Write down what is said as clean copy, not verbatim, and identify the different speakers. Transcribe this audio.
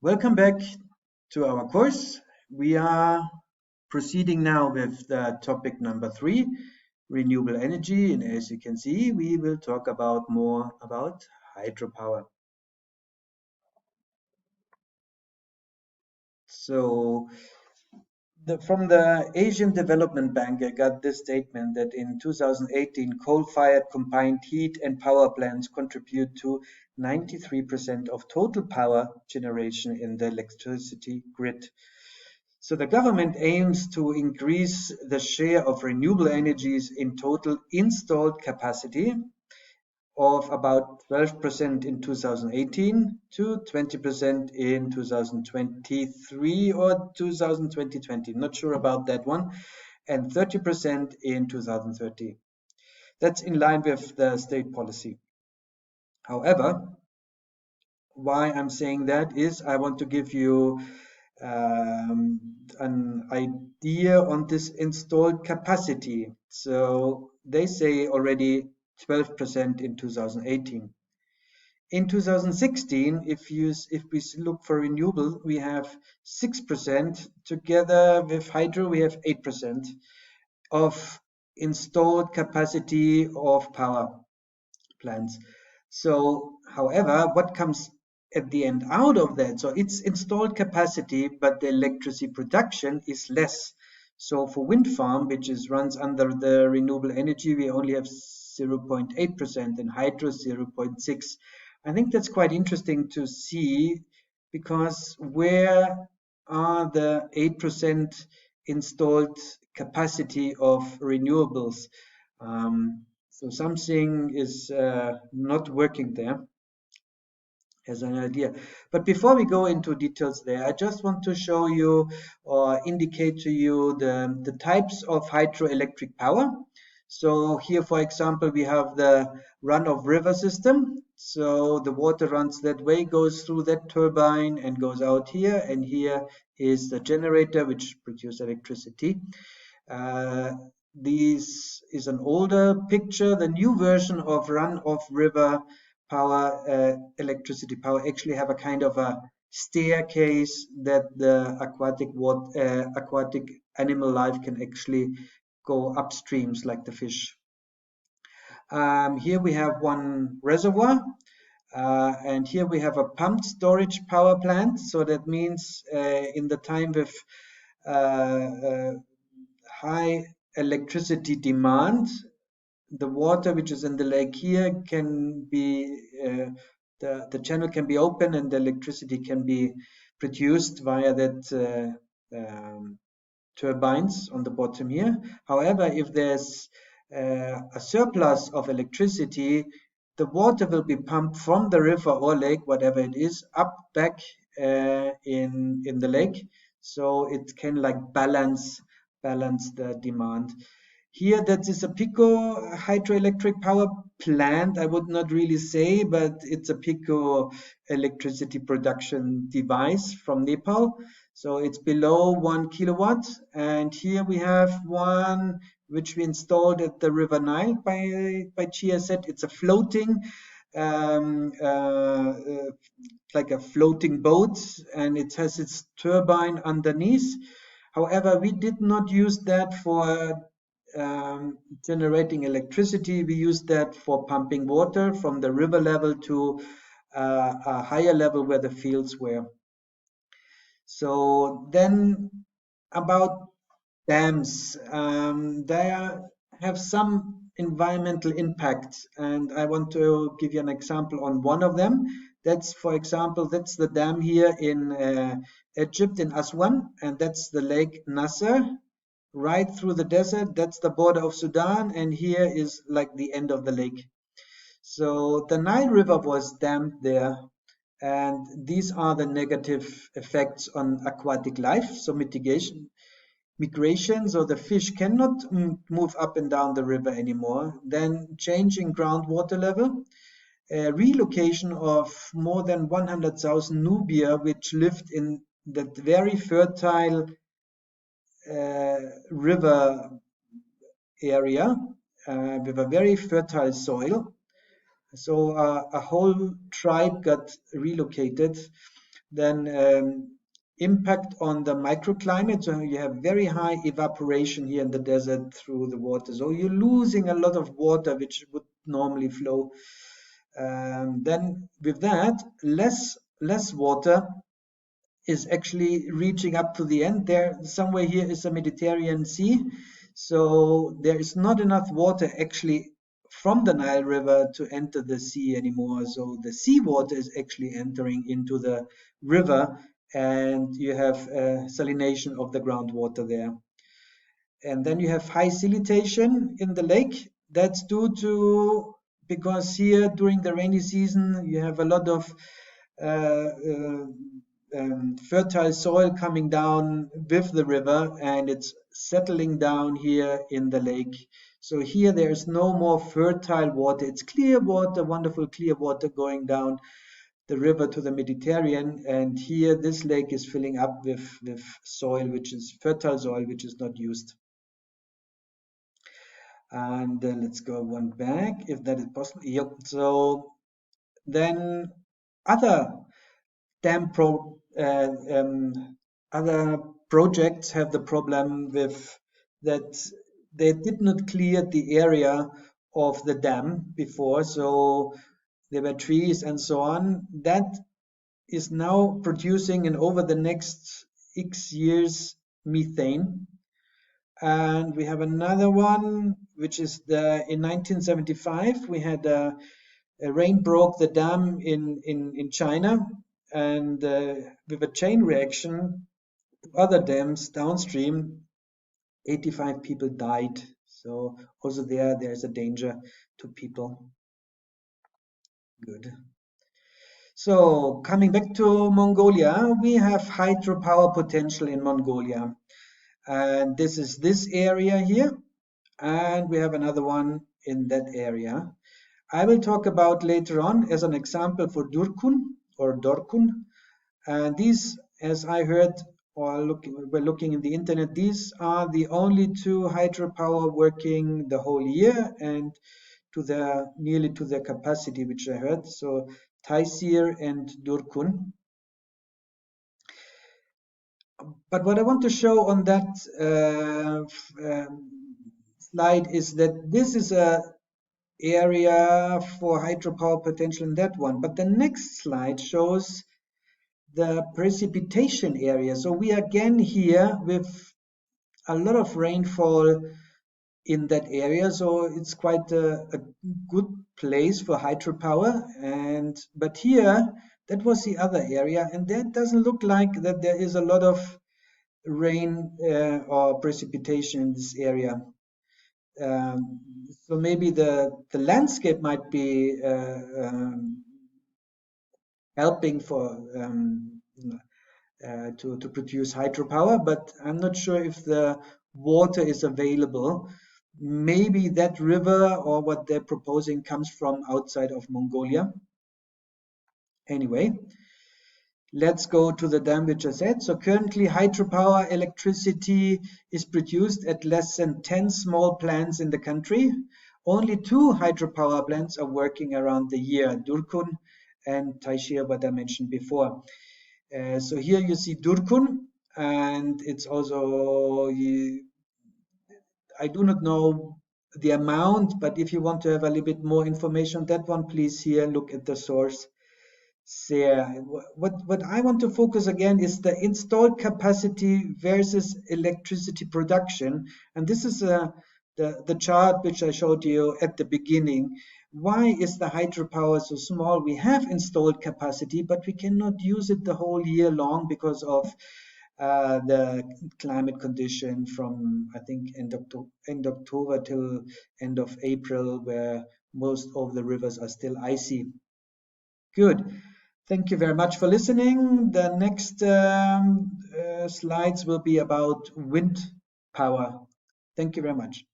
Speaker 1: Welcome back to our course. We are proceeding now with the topic number 3, renewable energy. And as you can see, we will talk more about hydropower. So from the Asian Development Bank, I got this statement that in 2018, coal-fired combined heat and power plants contribute to 93% of total power generation in the electricity grid. So the government aims to increase the share of renewable energies in total installed capacity of about 12% in 2018 to 20% in 2023 or 2020. Not sure about that one. And 30% in 2030. That's in line with the state policy. However, why I'm saying that is I want to give you an idea on this installed capacity. So they say already 12% in 2018. In 2016, if we look for renewable, we have 6%. Together with hydro, we have 8% of installed capacity of power plants. So, however, what comes at the end out of that? So it's installed capacity, but the electricity production is less. So for wind farm, which runs under the renewable energy, we only have 0.8% and hydro 0.6. I think that's quite interesting to see because where are the 8% installed capacity of renewables? So something is not working there as an idea. But before we go into details there, I just want to show you or indicate to you the types of hydroelectric power. So here, for example, we have the run-of-river system. So the water runs that way, goes through that turbine and goes out here. And here is the generator, which produces electricity. This is an older picture. The new version of run-of-river power, electricity power, actually have a kind of a staircase that the aquatic animal life can actually go upstreams like the fish. Here we have one reservoir, and here we have a pumped storage power plant. So that means in the time with high electricity demand, the water which is in the lake here can be the channel can be open and the electricity can be produced via that turbines on the bottom here. However, if there's a surplus of electricity, the water will be pumped from the river or lake, whatever it is, up back in the lake, so it can like balance the demand. Here, that is a Pico hydroelectric power plant. I would not really say, but it's a Pico electricity production device from Nepal. So it's below 1 kilowatt. And here we have one which we installed at the River Nile by GSZ. It's a floating, like a floating boat, and it has its turbine underneath. However, we did not use that for generating electricity. We use that for pumping water from the river level to a higher level where the fields were. So then about dams, they have some environmental impact, and I want to give you an example on one of them. That's, for example, that's the dam here in Egypt in Aswan, and that's the Lake Nasser, right through the desert. That's the border of Sudan, and here is like the end of the lake. So the Nile River was dammed there, and these are the negative effects on aquatic life. So migration, so the fish cannot move up and down the river anymore. Then changing groundwater level, relocation of more than 100,000 Nubia, which lived in that very fertile river area with a very fertile soil. So a whole tribe got relocated. Then impact on the microclimate. So you have very high evaporation here in the desert through the water. So you're losing a lot of water which would normally flow. Then with that, less water is actually reaching up to the end. There, somewhere here is the Mediterranean Sea. So there is not enough water actually from the Nile River to enter the sea anymore. So the seawater is actually entering into the river, and you have salination of the groundwater there. And then you have high siltation in the lake. That's due to because here during the rainy season you have a lot of uh, uh, fertile soil coming down with the river, and it's settling down here in the lake. So here there is no more fertile water. It's clear water, wonderful clear water going down the river to the Mediterranean, and here this lake is filling up with soil, which is fertile soil, which is not used. And let's go one back if that is possible. Yep. So then other dam other projects have the problem with that they did not clear the area of the dam before, so there were trees and so on. That is now producing, and over the next X years, methane. And we have another one, which is in 1975, we had a rain broke the dam in China, and with a chain reaction, other dams downstream, 85 people died. So also there's a danger to people. Good. So coming back to Mongolia, we have hydropower potential in Mongolia. And this is this area here, and we have another one in that area. I will talk about later on as an example for Durkun or Dorkun. And these, as I heard or we're looking in the internet, these are the only two hydropower working the whole year and nearly to their capacity, which I heard. So Taisir and Durkun. But what I want to show on that slide is that this is a area for hydropower potential in that one. But the next slide shows the precipitation area. So we are again here with a lot of rainfall in that area. So it's quite a good place for hydropower. But here, that was the other area, and that doesn't look like that there is a lot of rain or precipitation in this area. So maybe the landscape might be helping for to produce hydropower, but I'm not sure if the water is available. Maybe that river or what they're proposing comes from outside of Mongolia. Anyway, let's go to the dam which I said. So currently hydropower electricity is produced at less than 10 small plants in the country. Only 2 hydropower plants are working around the year, Durkun and Taishir, what I mentioned before. So here you see Durkun, and it's also, I do not know the amount, but if you want to have a little bit more information on that one, please here look at the source. So what I want to focus again is the installed capacity versus electricity production. And this is the chart which I showed you at the beginning. Why is the hydropower so small? We have installed capacity, but we cannot use it the whole year long because of the climate condition from, I think, end October till end of April, where most of the rivers are still icy. Good. Thank you very much for listening. The next slides will be about wind power. Thank you very much.